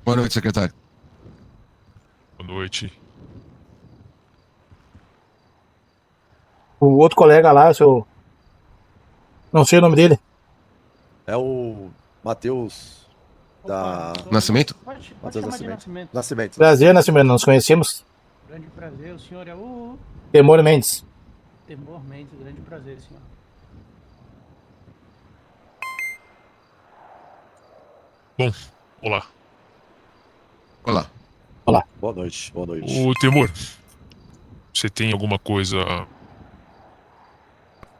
Boa noite, secretário. Boa noite. O outro colega lá, seu. Não sei o nome dele. É o Matheus Opa, da. Nascimento? pode Matheus chamar de Nascimento. Nascimento. Nascimento. Prazer, Nascimento. Nos conhecemos. Grande prazer, o senhor é o Temor Mendes. Temor Mendes, grande prazer, senhor. Bom, olá. Olá. Olá. Boa noite, boa noite. O Temor, você tem alguma coisa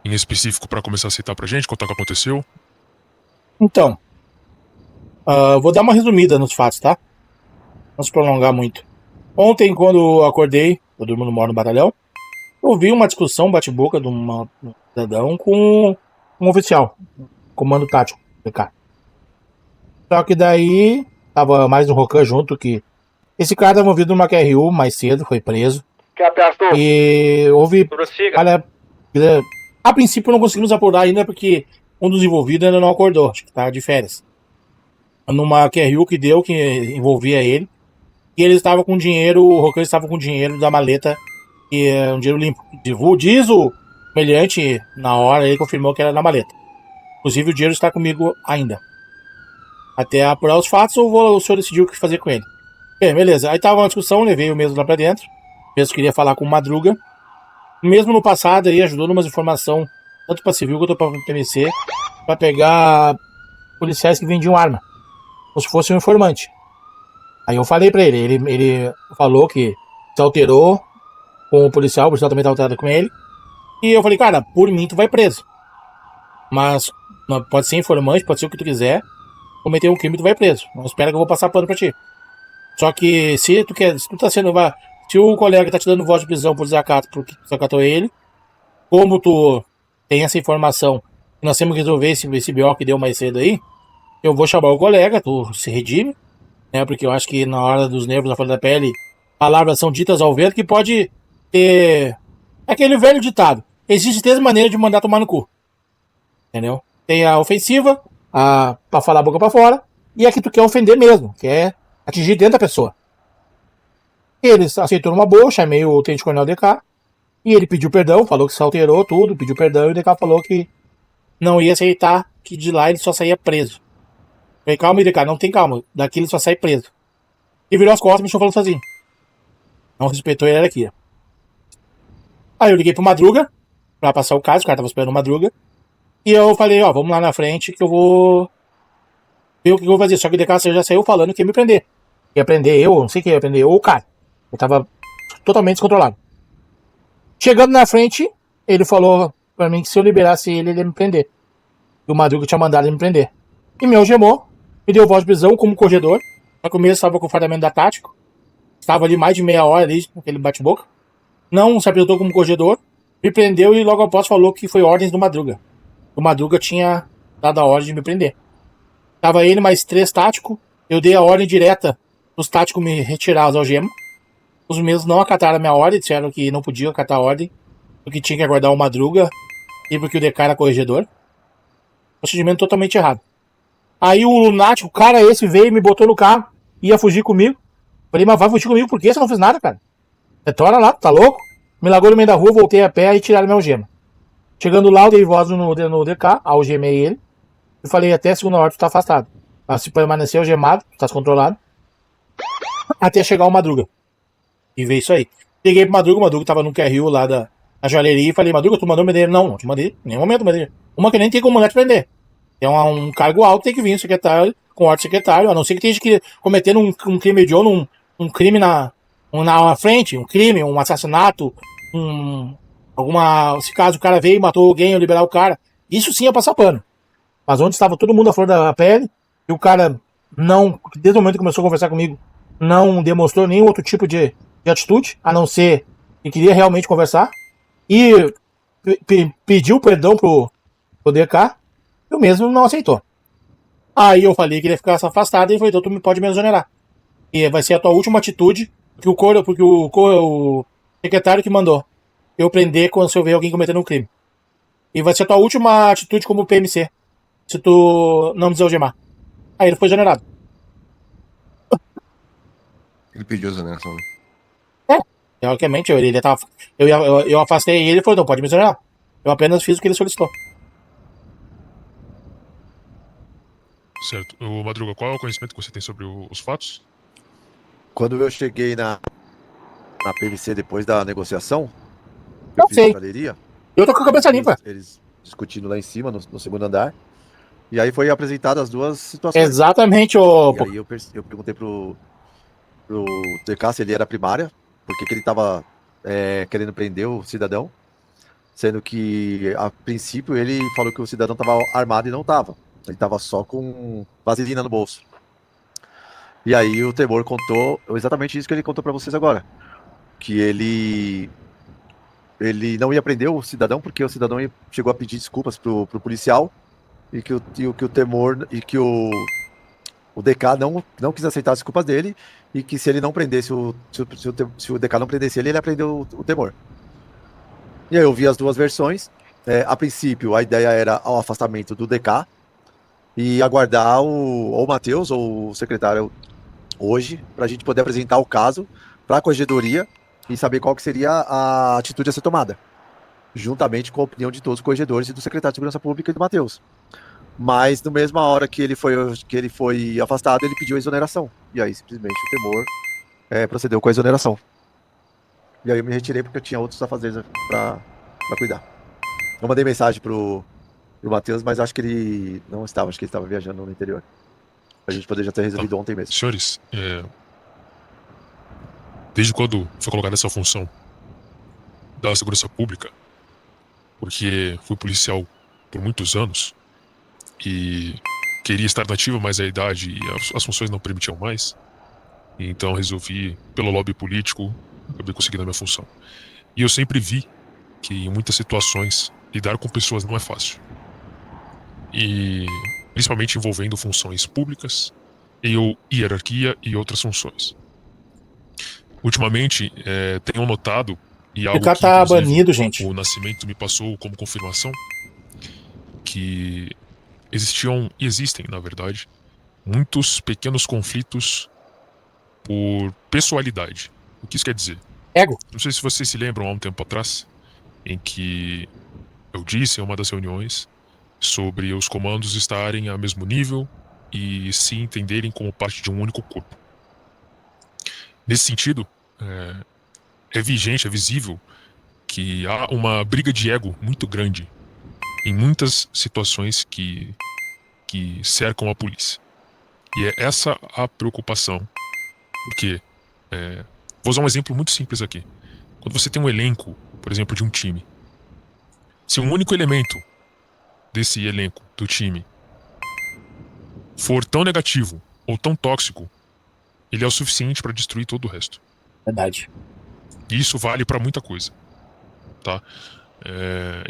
em específico pra começar a citar pra gente? Contar o que aconteceu? Então, vou dar uma resumida nos fatos, tá? Não se prolongar muito. Ontem, quando eu acordei, eu durmo no moro no batalhão, eu vi uma discussão, um bate-boca de um cidadão com um oficial, comando tático, PK. Só que daí, tava mais um Rocan junto, que esse cara tava envolvido numa QRU mais cedo, foi preso. E houve. Olha, a princípio não conseguimos apurar ainda porque um dos envolvidos ainda não acordou, acho que tá de férias. Numa QRU que deu, que envolvia ele. E ele estava com dinheiro, o Rocan estava com dinheiro da maleta, que é um dinheiro limpo. Diz o meliante, na hora, ele confirmou que era na maleta. Inclusive o dinheiro está comigo ainda. Até apurar os fatos, o senhor decidiu o que fazer com ele. Bem, beleza. Aí tava uma discussão, levei o mesmo lá pra dentro. Mesmo queria falar com o Madruga. Mesmo no passado aí ajudou numas informações, tanto pra civil quanto pra PMC, pra pegar policiais que vendiam arma. Como se fosse um informante. Aí eu falei pra ele, ele falou que se alterou com o policial também tá alterado com ele. E eu falei, cara, por mim tu vai preso. Mas pode ser informante, pode ser o que tu quiser. Cometer um crime, tu vai preso. Não espera que eu vou passar pano pra ti. Só que se tu tá sendo. Se o colega tá te dando voz de prisão por desacato, porque tu desacatou ele, como tu tem essa informação, nós temos que resolver esse BO que deu mais cedo aí, eu vou chamar o colega, tu se redime, né? Porque eu acho que na hora dos nervos, na flor da pele, palavras são ditas ao vento que pode ter. Aquele velho ditado. Existe três maneiras de mandar tomar no cu. Entendeu? Tem a ofensiva, pra falar a boca pra fora, e a que tu quer ofender mesmo, que é atingir dentro da pessoa. Eles aceitou numa boa, chamei o Tenente Coronel DK, e ele pediu perdão, falou que se alterou tudo, pediu perdão, e o DK falou que não ia aceitar, que de lá ele só saía preso. Eu falei, calma, DK, não tem calma, daqui ele só sai preso. E virou as costas e me deixou falando sozinho. Não respeitou a hierarquia. Aí eu liguei pro Madruga, pra passar o caso, o cara tava esperando o Madruga, e eu falei, ó, vamos lá na frente que eu vou ver o que eu vou fazer. Só que o DK já saiu falando que ia me prender. Ia prender eu, não sei quem ia prender, ou o cara. Eu tava totalmente descontrolado. Chegando na frente, ele falou pra mim que se eu liberasse ele, ele ia me prender. E o Madruga tinha mandado ele me prender. E me algemou, me deu voz de prisão como corredor. No começo estava com o fardamento da tático. Estava ali mais de meia hora ali, naquele bate-boca. Não se apresentou como corredor. Me prendeu e logo após falou que foi ordens do Madruga. O Madruga tinha dado a ordem de me prender. Tava ele mais 3 táticos. Eu dei a ordem direta os táticos me retirar as algemas. Os mesmos não acataram a minha ordem, disseram que não podia acatar a ordem, porque tinha que aguardar o Madruga e porque o DK era corregedor. Procedimento totalmente errado. Aí o lunático, o cara esse veio e me botou no carro, ia fugir comigo. Falei, mas vai fugir comigo por quê? Você não fez nada, cara. Retorna lá, tá louco? Me largou no meio da rua, voltei a pé e tiraram minha algema. Chegando lá, eu dei voz no DK, algemei ele. E falei, até a segunda hora tu tá afastado. Se permanecer algemado, tu tá descontrolado. Até chegar o Madruga. E ver isso aí. Liguei pro Madruga, o Madruga tava no QRU lá da joalheria e falei, Madruga, tu mandou me prender? Não, não te mandei, em nenhum momento mandei. Uma que nem tem como mandar te prender. É um cargo alto, tem que vir o secretário, com ordem secretário, a não ser que esteja cometendo um crime hediondo, um crime na frente, um crime, um assassinato, se caso o cara veio e matou alguém, eu liberar o cara. Isso sim é passar pano. Mas onde estava todo mundo à flor da pele, e o cara não, desde o momento que começou a conversar comigo, não demonstrou nenhum outro tipo de atitude, a não ser que queria realmente conversar, e pediu perdão pro DK, e o mesmo não aceitou. Aí eu falei que ele ia ficar afastado, e ele falou, então tu pode me exonerar. E vai ser a tua última atitude, porque o secretário que mandou eu prender quando se eu ver alguém cometendo um crime. E vai ser a tua última atitude como PMC, se tu não me desalgemar. Aí ele foi exonerado. Ele pediu exoneração. Né? Teoricamente, eu afastei ele e ele falou, não, pode me exonerar. Eu apenas fiz o que ele solicitou. Certo. Ô, Madruga, qual é o conhecimento que você tem sobre os fatos? Quando eu cheguei na PVC depois da negociação, Eu fiz sei. a galeria, Eu tô com a cabeça limpa. eles discutindo lá em cima, no segundo andar. E aí foi apresentado as duas situações. Exatamente, ô. E aí eu perguntei pro DK se ele era primária, porque que ele tava querendo prender o cidadão, sendo que a princípio ele falou que o cidadão tava armado e não tava. Ele tava só com vaselina no bolso. E aí o Temor contou exatamente isso que ele contou pra vocês agora. Que ele não ia prender o cidadão porque o cidadão chegou a pedir desculpas pro policial e que o Temor e que o DK não quis aceitar as desculpas dele e que se ele não prendesse se o DK não prendesse ele ia prender o Temor. E aí eu vi as duas versões. A princípio, a ideia era o afastamento do DK e aguardar ou o Matheus ou o secretário hoje para a gente poder apresentar o caso para a corregedoria e saber qual que seria a atitude a ser tomada, juntamente com a opinião de todos os corregedores e do secretário de Segurança Pública e do Matheus. Mas, na mesma hora que ele foi afastado, ele pediu a exoneração. E aí, simplesmente, o Temor procedeu com a exoneração. E aí eu me retirei porque eu tinha outros afazeres pra cuidar. Eu mandei mensagem pro Matheus, mas acho que ele não estava, acho que ele estava viajando no interior. A gente poderia já ter resolvido ontem mesmo. Senhores, desde quando foi colocada essa função da segurança pública, porque fui policial por muitos anos e queria estar nativa, mas a idade e as funções não permitiam mais, e então resolvi, pelo lobby político, acabei conseguindo a minha função. E eu sempre vi que em muitas situações lidar com pessoas não é fácil. E principalmente envolvendo funções públicas e hierarquia e outras funções. Ultimamente, tenho notado, e algo O cara que tá inclusive, banido, gente. o Nascimento me passou como confirmação, que existiam e existem, na verdade, muitos pequenos conflitos por pessoalidade. O que isso quer dizer? Ego. Não sei se vocês se lembram, há um tempo atrás, em que eu disse em uma das reuniões sobre os comandos estarem ao mesmo nível e se entenderem como parte de um único corpo. Nesse sentido, é vigente, é visível que há uma briga de ego muito grande em muitas situações que cercam a polícia. E é essa a preocupação, porque vou usar um exemplo muito simples aqui. Quando você tem um elenco, por exemplo, de um time, se um único elemento desse elenco, do time, for tão negativo ou tão tóxico, ele é o suficiente para destruir todo o resto. Verdade. E isso vale para muita coisa, tá?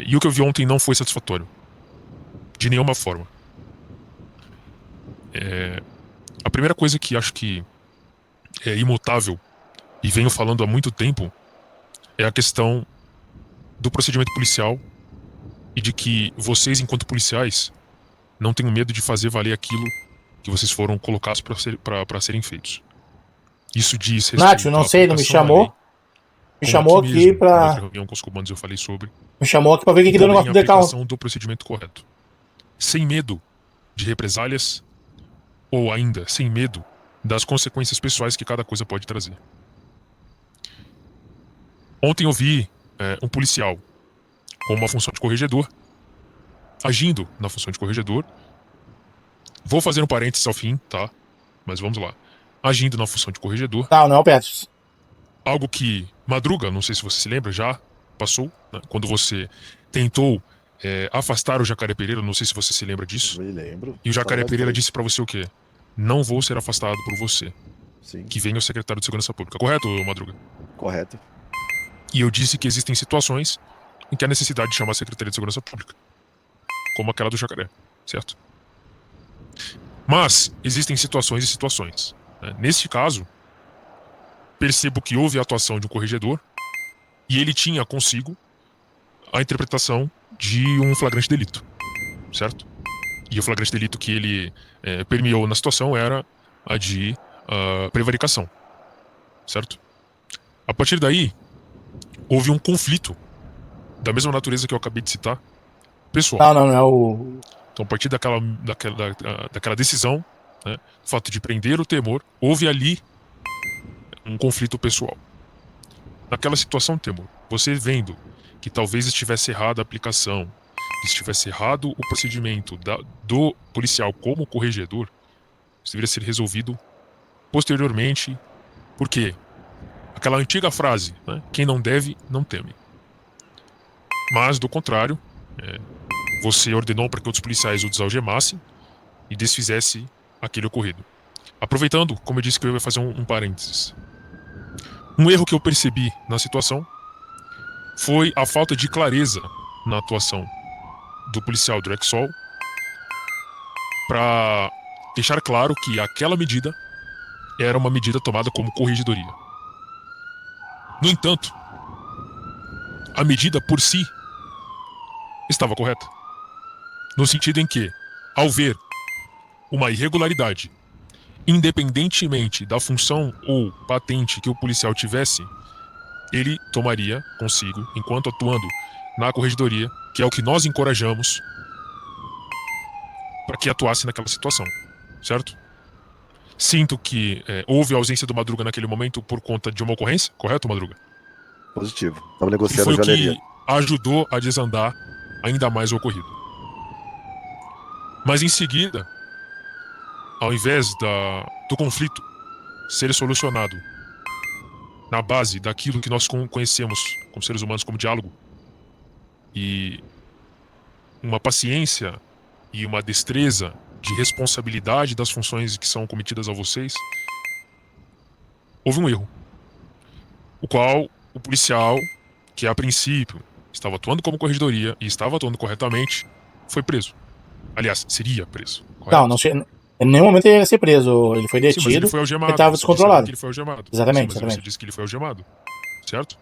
E o que eu vi ontem não foi satisfatório, de nenhuma forma. A primeira coisa que acho que é imutável e venho falando há muito tempo é a questão do procedimento policial e de que vocês, enquanto policiais, não tenham medo de fazer valer aquilo que vocês foram colocados para serem feitos. Isso diz respeito Nath, não à sei, não me aplicação da lei, chamou. Me como chamou aqui aqui mesmo, na pra. outra reunião com os comandos eu falei sobre. Me chamou aqui pra ver o que E que deu no também negócio a do DK. aplicação do procedimento correto. Sem medo de represálias ou ainda sem medo das consequências pessoais que cada coisa pode trazer. Ontem eu vi um policial com uma função de corregedor agindo na função de corregedor. Vou fazer um parênteses ao fim, tá? Mas vamos lá. Agindo na função de corregedor. Não é o Petros. Algo que Madruga, não sei se você se lembra, já passou, né? Quando você tentou afastar o Jacaré Pereira, não sei se você se lembra disso. Me lembro. E o Jacaré Fala Pereira mais disse pra você o quê? Não vou ser afastado por você. Sim, Que venha o secretário de Segurança Pública. Correto, Madruga? correto. E eu disse que existem situações em que há necessidade de chamar a Secretaria de Segurança Pública. Como aquela do Jacaré, certo? Mas existem situações e situações, né? Neste caso, percebo que houve a atuação de um corregedor e ele tinha consigo a interpretação de um flagrante delito, certo? E o flagrante delito que ele permeou na situação era a de prevaricação. certo? A partir daí, houve um conflito da mesma natureza que eu acabei de citar, pessoal. Não é o. Então, a partir daquela decisão, né, o fato de prender o Temor, houve ali um conflito pessoal. Naquela situação, Temor, você vendo que talvez estivesse errada a aplicação, que estivesse errado o procedimento do policial como corregedor, isso deveria ser resolvido posteriormente. Por quê? Aquela antiga frase, né, quem não deve, não teme. Mas, do contrário, você ordenou para que outros policiais o desalgemassem e desfizesse aquele ocorrido. Aproveitando, como eu disse que eu ia fazer um parênteses. Um erro que eu percebi na situação foi a falta de clareza na atuação do policial do Rexol para deixar claro que aquela medida era uma medida tomada como corregedoria. No entanto, a medida por si estava correta. No sentido em que, ao ver uma irregularidade, independentemente da função ou patente que o policial tivesse, ele tomaria consigo, enquanto atuando na corregedoria, que é o que nós encorajamos, para que atuasse naquela situação, certo? Sinto que houve ausência do Madruga naquele momento por conta de uma ocorrência, correto, Madruga? Positivo. Tava Que negociando foi a o galeria. que ajudou a desandar ainda mais o ocorrido. Mas em seguida, ao invés do conflito ser solucionado na base daquilo que nós conhecemos como seres humanos como diálogo e uma paciência e uma destreza de responsabilidade das funções que são cometidas a vocês, houve um erro, o qual o policial, que a princípio estava atuando como corregedoria e estava atuando corretamente, foi preso. Aliás, seria preso. Correto? Não, em nenhum momento ele ia ser preso. Ele foi Sim, mas detido. ele foi algemado. Ele estava Você disse descontrolado. que ele foi algemado. Exatamente, Sim, mas exatamente. você disse que ele foi algemado, certo?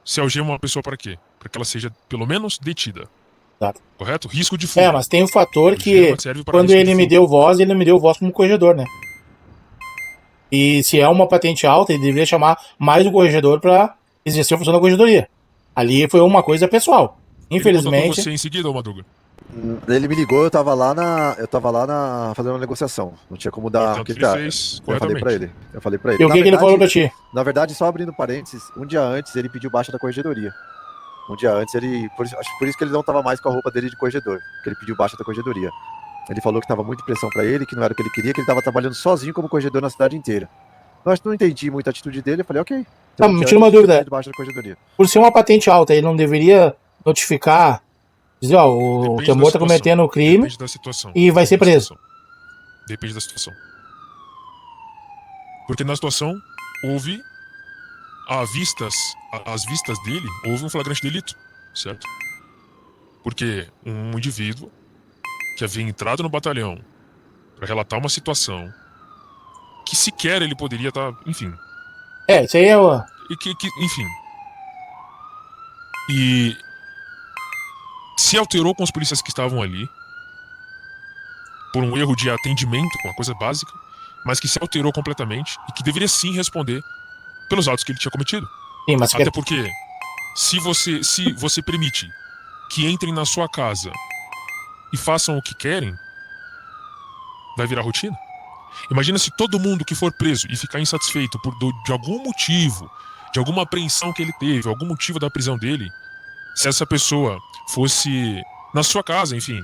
Se algema uma pessoa para quê? Para que ela seja, pelo menos, detida. Exato. Correto? Risco de fuga. Mas tem o fator O que, gema serve para quando risco de ele me fuga. deu voz, ele me deu voz como corregedor, né? E se é uma patente alta, ele deveria chamar mais um corregedor para exercer a função da corregedoria. Ali foi uma coisa pessoal. Ele contatou Infelizmente. você em seguida, ô Madruga? Ele me ligou, eu tava lá fazendo uma negociação. Não tinha como dar. Portanto, porque ele tá, fez eu falei pra corretamente. ele. Eu falei pra ele. E o que ele falou pra ti? Na verdade, só abrindo parênteses, um dia antes ele pediu baixa da corregedoria. Um dia antes ele. Acho que por isso que ele não tava mais com a roupa dele de corregedor. Que ele pediu baixa da corregedoria. Ele falou que tava muita pressão pra ele, que não era o que ele queria, que ele tava trabalhando sozinho como corregedor na cidade inteira. Eu acho que não entendi muito a atitude dele, eu falei, ok. Tá, me tira uma dúvida. Baixa da corregedoria. Por ser uma patente alta, ele não deveria notificar, dizer, ó, o Depende da Temor tá situação. cometendo um crime. Depende da situação. e vai ser Depende da preso. situação. Depende da situação. Porque na situação houve às vistas dele, houve um flagrante delito, certo? Porque um indivíduo que havia entrado no batalhão para relatar uma situação que sequer ele poderia estar, enfim, Isso aí é o. enfim. E se alterou com os policiais que estavam ali por um erro de atendimento, uma coisa básica, mas que se alterou completamente e que deveria sim responder pelos atos que ele tinha cometido. Sim, mas Até porque se você permite que entrem na sua casa e façam o que querem, vai virar rotina. Imagina se todo mundo que for preso e ficar insatisfeito de algum motivo, de alguma apreensão que ele teve, algum motivo da prisão dele, se essa pessoa fosse na sua casa, enfim,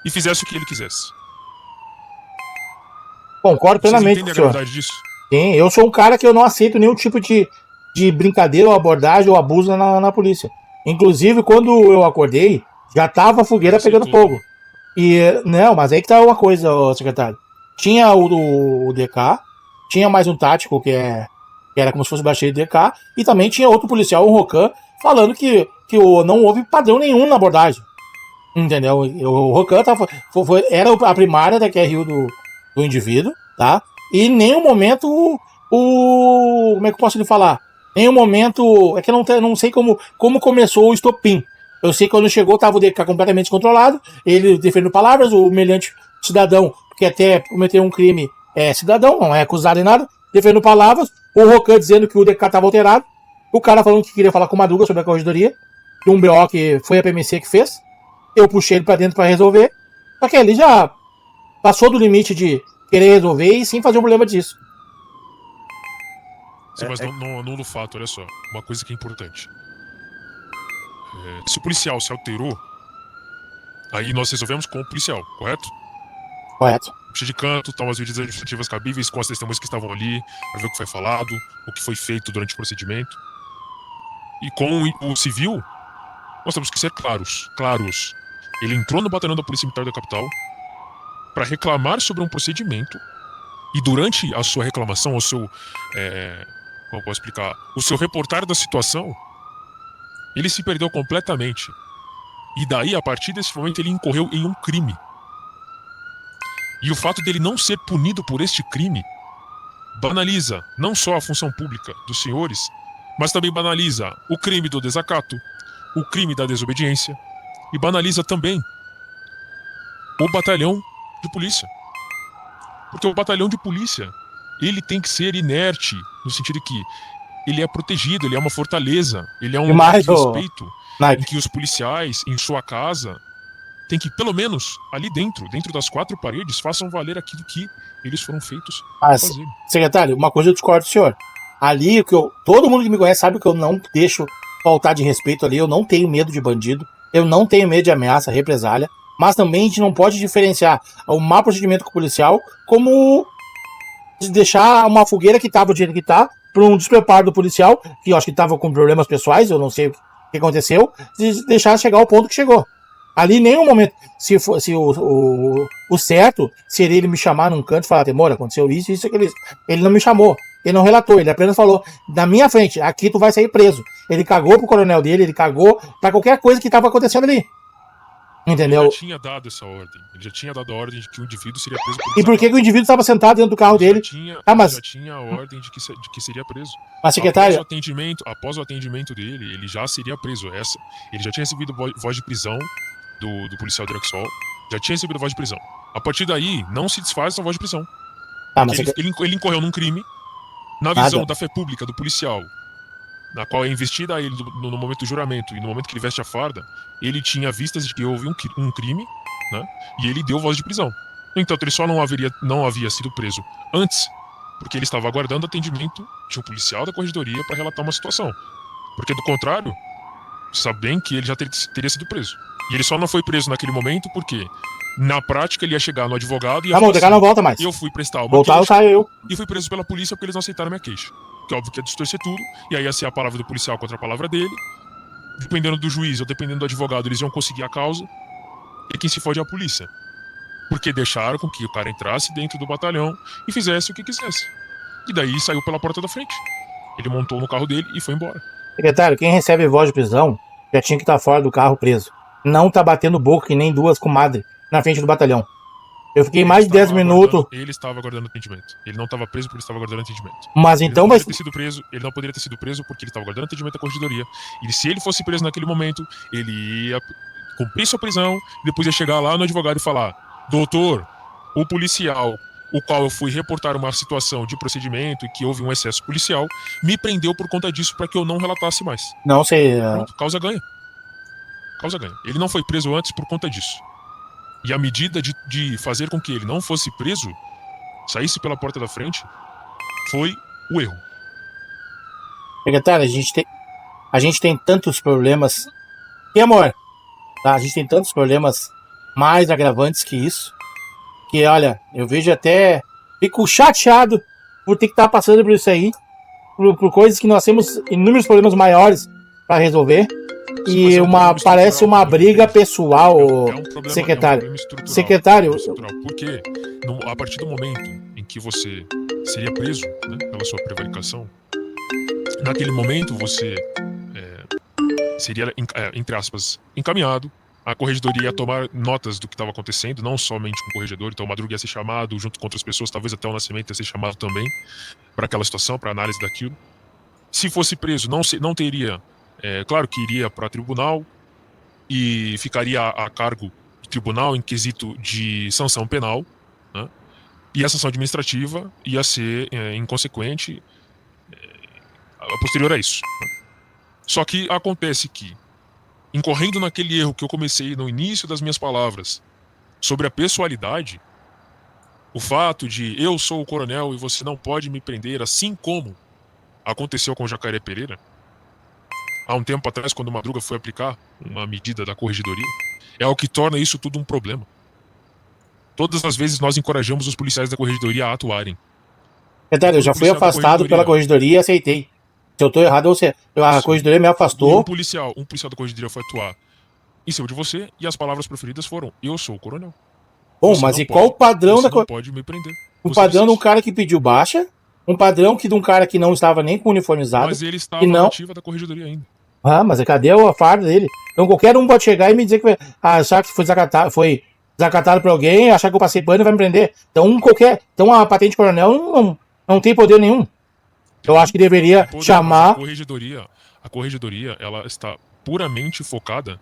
e fizesse o que ele quisesse. concordo Vocês plenamente com entendem o a senhor. gravidade disso? Sim, eu sou um cara que eu não aceito nenhum tipo de brincadeira ou abordagem ou abuso na polícia. Inclusive, quando eu acordei, já tava a fogueira Você pegando aceitou. fogo. E, não, mas aí que tá uma coisa, ô, secretário. Tinha o DK, tinha mais um tático que era como se fosse o baixeiro do DK, e também tinha outro policial, um Rocan, falando que não houve padrão nenhum na abordagem. Entendeu? O Rocan era a primária da QRU do indivíduo, tá? E em nenhum momento como é que eu posso lhe falar? Em nenhum momento, é que eu não sei como começou o estopim. Eu sei que quando chegou tava o DK completamente descontrolado, ele defendendo palavras, o humilhante cidadão, que até cometeu um crime, é cidadão, não é acusado em nada, defendendo palavras, o Rocan dizendo que o DK estava alterado, o cara falando que queria falar com o Madruga sobre a corregedoria, de um BO que foi a PMC que fez, eu puxei ele pra dentro pra resolver, só que ele já passou do limite de querer resolver e sim fazer um problema disso. Sim, mas não anula o fato, olha só. Uma coisa que é importante. Se o policial se alterou, aí nós resolvemos com o policial, correto? Correto. Puxa de canto, tomar as medidas administrativas cabíveis com as testemunhas que estavam ali, para ver o que foi falado, o que foi feito durante o procedimento. E com o civil, nós temos que ser claros. Ele entrou no batalhão da Polícia Militar da capital para reclamar sobre um procedimento e durante a sua reclamação, o seu... como eu posso explicar? O seu reportar da situação, ele se perdeu completamente. E daí, a partir desse momento, ele incorreu em um crime. E o fato dele não ser punido por este crime banaliza não só a função pública dos senhores, mas também banaliza o crime do desacato, o crime da desobediência e banaliza também o batalhão de polícia. Porque o batalhão de polícia, ele tem que ser inerte, no sentido que ele é protegido, ele é uma fortaleza, ele é um lugar de respeito em que os policiais, em sua casa, tem que, pelo menos, ali dentro das quatro paredes, façam valer aquilo que eles foram feitos fazer. Secretário, uma coisa eu discordo do senhor. Ali, todo mundo que me conhece sabe que eu não deixo faltar de respeito ali, eu não tenho medo de bandido, eu não tenho medo de ameaça, represália, mas também a gente não pode diferenciar o mau procedimento com o policial como deixar uma fogueira que estava do jeito que está por um despreparo do policial, que eu acho que estava com problemas pessoais, eu não sei o que aconteceu, de deixar chegar ao ponto que chegou. Ali, em nenhum momento, se o certo seria ele me chamar num canto e falar, Temor, aconteceu isso, aquilo. Ele não me chamou, ele não relatou, ele apenas falou, na minha frente, aqui tu vai sair preso. Ele cagou pro coronel dele, ele cagou pra qualquer coisa que estava acontecendo ali. Entendeu? Ele já tinha dado essa ordem, ele já tinha dado a ordem de que o indivíduo seria preso por E por que o indivíduo estava sentado dentro do carro dele? Já tinha a ordem de que seria preso. Mas, secretário... Após o atendimento dele, ele já seria preso. Ele já tinha recebido voz de prisão do policial Drexol, já tinha recebido voz de prisão. A partir daí, não se desfaz essa voz de prisão. Ele incorreu num crime, na visão da fé pública do policial, na qual é investida a ele no momento do juramento e no momento que ele veste a farda, ele tinha vistas de que houve um crime, né? E ele deu voz de prisão. No entanto, ele só não havia sido preso antes, porque ele estava aguardando atendimento de um policial da corregedoria para relatar uma situação. Porque, do contrário, sabe bem que ele já teria sido preso. E ele só não foi preso naquele momento porque, na prática, ele ia chegar no advogado e ia falar assim, não volta mais. Eu fui prestar uma queixa e fui preso pela polícia porque eles não aceitaram a minha queixa. Que óbvio que ia distorcer tudo, e aí ia ser a palavra do policial contra a palavra dele. Dependendo do juiz ou dependendo do advogado, eles iam conseguir a causa. E quem se fode é a polícia. Porque deixaram com que o cara entrasse dentro do batalhão e fizesse o que quisesse. E daí saiu pela porta da frente. Ele montou no carro dele e foi embora. Secretário, quem recebe voz de prisão já tinha que estar fora do carro preso. Não tá batendo boca que nem duas comadres na frente do batalhão. Eu fiquei mais de 10 minutos. Ele estava aguardando atendimento. Ele não estava preso porque ele estava aguardando atendimento. Mas então vai ter sido preso. Ele não poderia ter sido preso porque ele estava aguardando atendimento da corregedoria. E se ele fosse preso naquele momento, ele ia cumprir sua prisão e depois ia chegar lá no advogado e falar: doutor, o policial, o qual eu fui reportar uma situação de procedimento e que houve um excesso policial, me prendeu por conta disso para que eu não relatasse mais. Não sei. Pronto, causa ganha. Causa ganha. Ele não foi preso antes por conta disso. E a medida de fazer com que ele não fosse preso, saísse pela porta da frente, foi o erro. Secretário, a gente tem tantos problemas. E amor, tá? A gente tem tantos problemas mais agravantes que isso. Que olha, eu vejo até. Fico chateado por ter que estar passando por isso aí. Por coisas que nós temos inúmeros problemas maiores para resolver. E parece uma briga pessoal, secretário. Secretário. Porque a partir do momento em que você seria preso, né, pela sua prevaricação, naquele momento você seria, entre aspas, encaminhado. A corregedoria ia tomar notas do que estava acontecendo, não somente com o corregedor, então o Madruga ia ser chamado junto com outras pessoas, talvez até o Nascimento ia ser chamado também para aquela situação, para análise daquilo. Se fosse preso, não teria... claro que iria para tribunal e ficaria a cargo do tribunal em quesito de sanção penal, né? E essa ação administrativa ia ser inconsequente a posterior a isso. Só que acontece que, incorrendo naquele erro que eu comecei no início das minhas palavras sobre a pessoalidade, o fato de eu sou o coronel e você não pode me prender, assim como aconteceu com o Jacaré Pereira, há um tempo atrás, quando o Madruga foi aplicar uma medida da corregedoria, é o que torna isso tudo um problema. Todas as vezes nós encorajamos os policiais da corregedoria a atuarem. Verdade, eu já fui policial da afastado pela corregedoria e aceitei. Se eu tô errado, a Sim. corregedoria me afastou. Um policial da corregedoria foi atuar em cima de você e as palavras preferidas foram: eu sou o coronel. Bom, Você mas não e qual o pode- padrão você da não pode me prender. o Você padrão de um disse cara que pediu baixa, um padrão de um cara que não estava nem com isso. uniformizado. Mas ele estava e não- na ativa da corregedoria ainda. Ah, mas cadê a farda dele? Então qualquer um pode chegar e me dizer que achar que foi desacatado por alguém, achar que eu passei pano e vai me prender. Então a patente coronel não tem poder nenhum. Eu acho que deveria Poder, chamar. A corregedoria, ela está puramente focada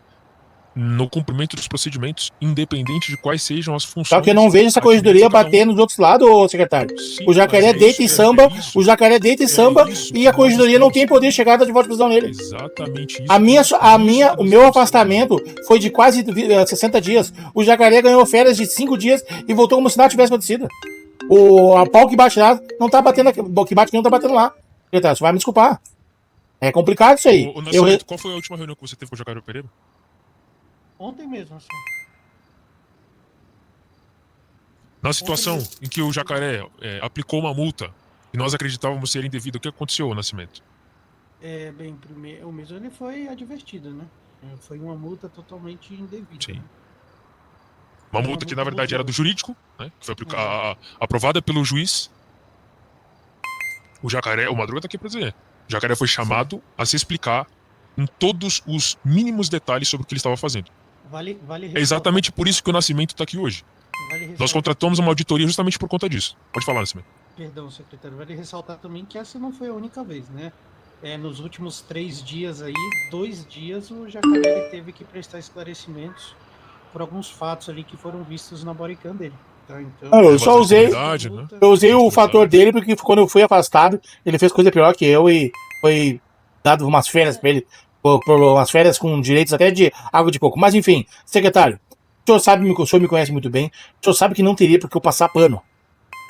no cumprimento dos procedimentos, independente de quais sejam as funções. Só que eu não vejo essa atinentes corregedoria a cada um. bater nos outros lados, ô secretário. Sim, O jacaré mas é deita e isso, samba, isso. o jacaré deita e samba isso e a que corregedoria nós não estamos tem poder de chegar de volta prisão nele. Exatamente isso. O meu afastamento foi de quase 60 dias. O jacaré ganhou férias de 5 dias e voltou como se nada tivesse acontecido. A pau que bate lá não tá batendo aqui. O que bate aqui não tá batendo lá. Secretário, você vai me desculpar. É complicado isso aí. Ô, Nascimento, qual foi a última reunião que você teve com o Jacaré Pereira? Ontem mesmo, assim. Na situação em que o Jacaré aplicou uma multa e nós acreditávamos ser indevida, o que aconteceu, Nascimento? Bem, primeiro, o mesmo ele foi advertido, né? Foi uma multa totalmente indevida. Sim. Né? Uma multa que na verdade era do jurídico, né? Que foi aprovada pelo juiz. O Madruga tá aqui pra dizer. O Jacaré foi chamado a se explicar em todos os mínimos detalhes sobre o que ele estava fazendo. Vale É exatamente por isso que o Nascimento tá aqui hoje. Nós contratamos uma auditoria justamente por conta disso. Pode falar, Nascimento. Perdão, secretário. Vale ressaltar também que essa não foi a única vez, né? Nos últimos 3 dias aí, 2 dias, o Jacaré ele teve que prestar esclarecimentos por alguns fatos ali que foram vistos na bodycam dele. Tá? Então, Eu só usei. Né? Eu usei o fator dele porque quando eu fui afastado, ele fez coisa pior que eu e foi dado umas férias pra ele, por umas férias com direitos até de água de coco. Mas enfim, secretário, o senhor me conhece muito bem, o senhor sabe que não teria porque eu passar pano.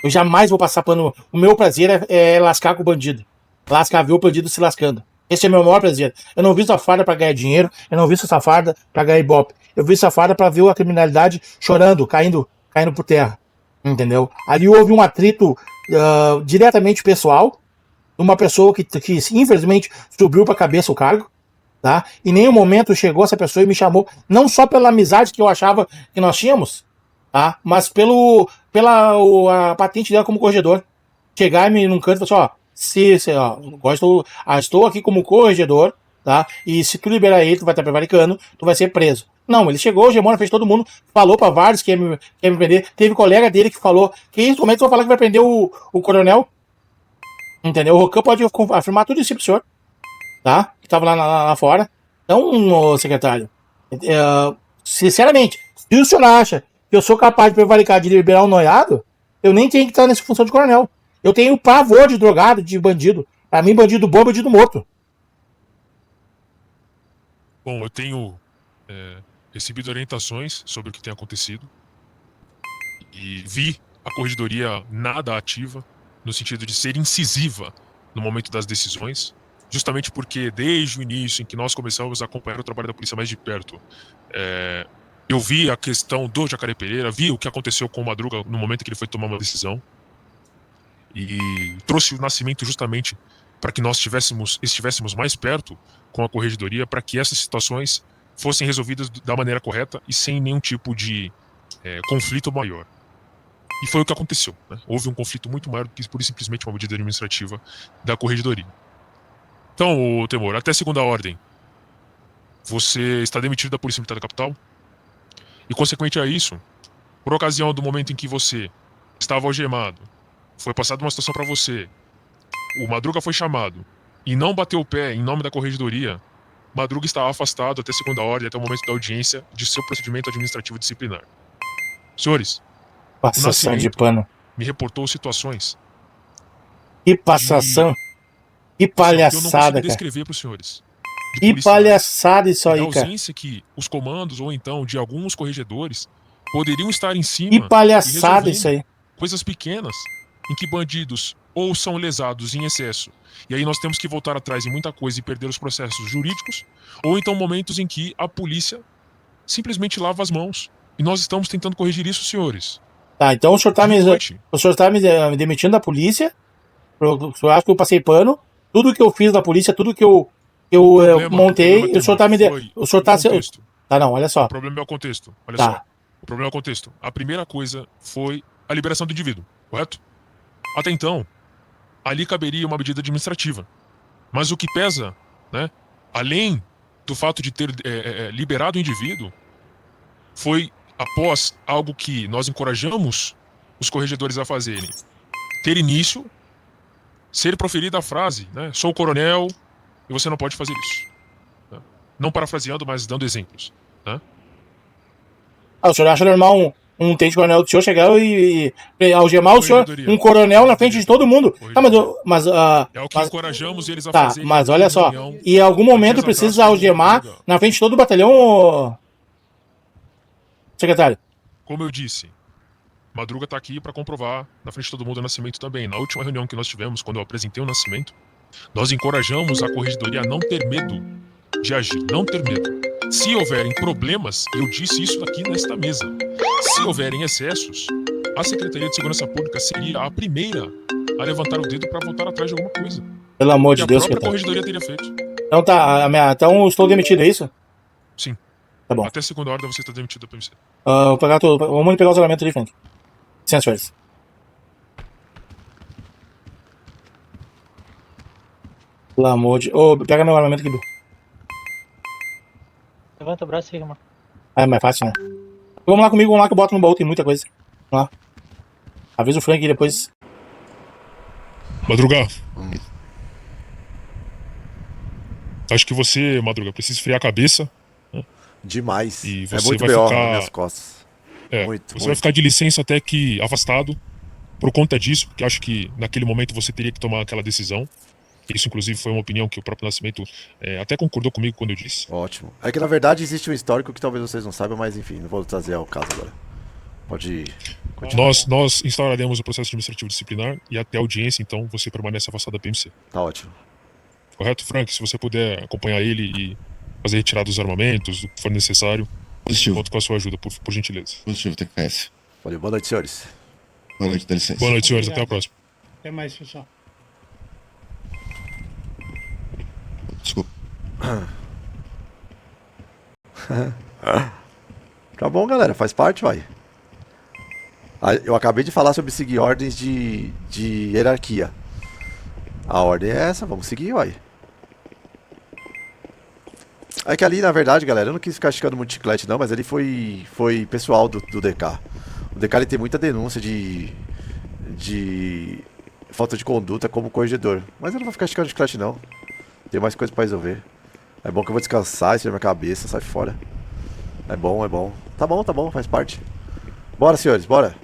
Eu jamais vou passar pano. O meu prazer é lascar com o bandido. Lascar, ver o bandido se lascando. Esse é o meu maior prazer. Eu não vi essa farda pra ganhar dinheiro, eu não vi essa farda pra ganhar ibope. Eu vi essa farda pra ver a criminalidade chorando, caindo por terra. Entendeu? Ali houve um atrito diretamente pessoal, uma pessoa que infelizmente subiu pra cabeça o cargo, tá? Em nenhum momento chegou essa pessoa e me chamou, não só pela amizade que eu achava que nós tínhamos, tá? Mas pela patente dela como corregedor. Chegar e me num canto e falar assim, estou aqui como corregedor, tá? E se tu liberar ele, tu vai estar prevaricando, tu vai ser preso. Não, ele chegou, gemou, fez todo mundo, falou pra vários que ia me prender. Teve colega dele que falou, como é que tu vai falar que vai prender o coronel? Entendeu? O Rocan pode afirmar tudo isso pro senhor, tá? Que tava lá fora. Então, secretário, sinceramente, se o senhor acha que eu sou capaz de prevaricar, de liberar um noiado, eu nem tenho que estar nessa função de coronel. Eu tenho pavor de drogado, de bandido. Pra mim, bandido bom é bandido morto. Bom, eu tenho recebido orientações sobre o que tem acontecido e vi a corregedoria nada ativa, no sentido de ser incisiva no momento das decisões, justamente porque desde o início em que nós começamos a acompanhar o trabalho da polícia mais de perto, eu vi a questão do Jacaré Pereira, vi o que aconteceu com o Madruga no momento que ele foi tomar uma decisão e trouxe o Nascimento justamente para que nós estivéssemos mais perto com a corregedoria, para que essas situações fossem resolvidas da maneira correta e sem nenhum tipo de conflito maior. E foi o que aconteceu, né? Houve um conflito muito maior do que pura e simplesmente uma medida administrativa da corregedoria. Então, Temor, até segunda ordem, você está demitido da Polícia Militar da capital e, consequente a isso, por ocasião do momento em que você estava algemado, foi passada uma situação para você, o Madruga foi chamado e não bateu o pé em nome da corregedoria, Madruga está afastado até segunda ordem, até o momento da audiência de seu procedimento administrativo disciplinar. Senhores, Passação de pano. me reportou situações Que passação. Que que eu não palhaçada, consigo cara. descrever para os senhores. De Que policiais. palhaçada isso Da aí, cara. ausência que os comandos ou então de alguns corregedores poderiam estar em cima Que e palhaçada resolvendo isso aí. coisas pequenas em que bandidos ou são lesados em excesso, e aí nós temos que voltar atrás em muita coisa e perder os processos jurídicos, ou então momentos em que a polícia simplesmente lava as mãos. E nós estamos tentando corrigir isso, senhores. Tá, então o senhor tá De me, noite. o senhor tá me demitindo da polícia. O senhor acha que eu passei pano? Tudo que eu fiz na polícia, tudo que eu montei, o senhor tá me o senhor tá contexto. Tá, não, olha só. O problema é o contexto. Olha Tá. só. O problema é o contexto. A primeira coisa foi a liberação do indivíduo, correto? Até então, ali caberia uma medida administrativa. Mas o que pesa, né, além do fato de ter liberado o indivíduo, foi após algo que nós encorajamos os corregedores a fazerem. Ter início, ser proferida a frase, né, sou coronel e você não pode fazer isso. Né? Não parafraseando, mas dando exemplos. Né? Ah, o senhor acha normal um tenente-coronel do senhor chegar e algemar o senhor, Corregedoria. um coronel na frente de todo mundo? Tá, mas É o que encorajamos eles a tá, fazerem. mas em olha só. reunião. E em algum momento dias precisa atrás, algemar quando- na frente de todo o batalhão, ô, secretário? Como eu disse, Madruga tá aqui para comprovar na frente de todo mundo o Nascimento também. Na última reunião que nós tivemos, quando eu apresentei o Nascimento, nós encorajamos a corregedoria a não ter medo de agir, não ter medo. Se houverem problemas, eu disse isso aqui nesta mesa. Se houverem excessos, a Secretaria de Segurança Pública seria a primeira a levantar o dedo para voltar atrás de alguma coisa. Pelo amor Que de a Deus, própria secretário. corregedoria teria feito. Então tá, então eu estou demitido, é isso? Sim. Tá bom. Até segunda ordem você está demitido da PMC. Vamos pegar os elementos ali, Frank. Licença, senhores. Pelo amor de... Ô, pega meu armamento aqui, Du. Levanta o braço e fica, mano. Ah, é mais fácil, né? Vamos lá comigo, vamos lá que eu boto no baú, tem muita coisa. Vamos lá. Avisa o Frank aí depois. Madruga. Acho que você, Madruga, precisa esfriar a cabeça. Demais. E É você muito vai pior ficar- nas minhas costas. Muito, Você vai ficar de licença até que afastado por conta disso, porque acho que naquele momento você teria que tomar aquela decisão. Isso, inclusive, foi uma opinião que o próprio Nascimento até concordou comigo quando eu disse. Ótimo. É que na verdade existe um histórico que talvez vocês não saibam, mas enfim, não vou trazer ao caso agora. Pode continuar. Nós instauraremos o processo administrativo disciplinar e até a audiência, então você permanece afastado da PMC. Tá ótimo. Correto, Frank? Se você puder acompanhar ele e fazer retirada dos armamentos, do que for necessário, Positivo. conto com a sua ajuda, por gentileza. Positivo, TKS. Valeu, boa noite, senhores. Boa noite, dá licença. Boa noite, senhores. Obrigado. Até a próxima. Até mais, pessoal. Desculpa. Tá bom, galera, faz parte, vai. Eu acabei de falar sobre seguir ordens de hierarquia. A ordem é essa, vamos seguir, vai. É que ali, na verdade, galera, eu não quis ficar esticando muito chiclete, não, mas ali foi pessoal do DK. O DK ele tem muita denúncia de falta de conduta como corregedor. Mas eu não vou ficar esticando chiclete, não. Tem mais coisa pra resolver. É bom que eu vou descansar, isso na minha cabeça, sai fora. É bom, é bom. Tá bom, faz parte. Bora, senhores, bora.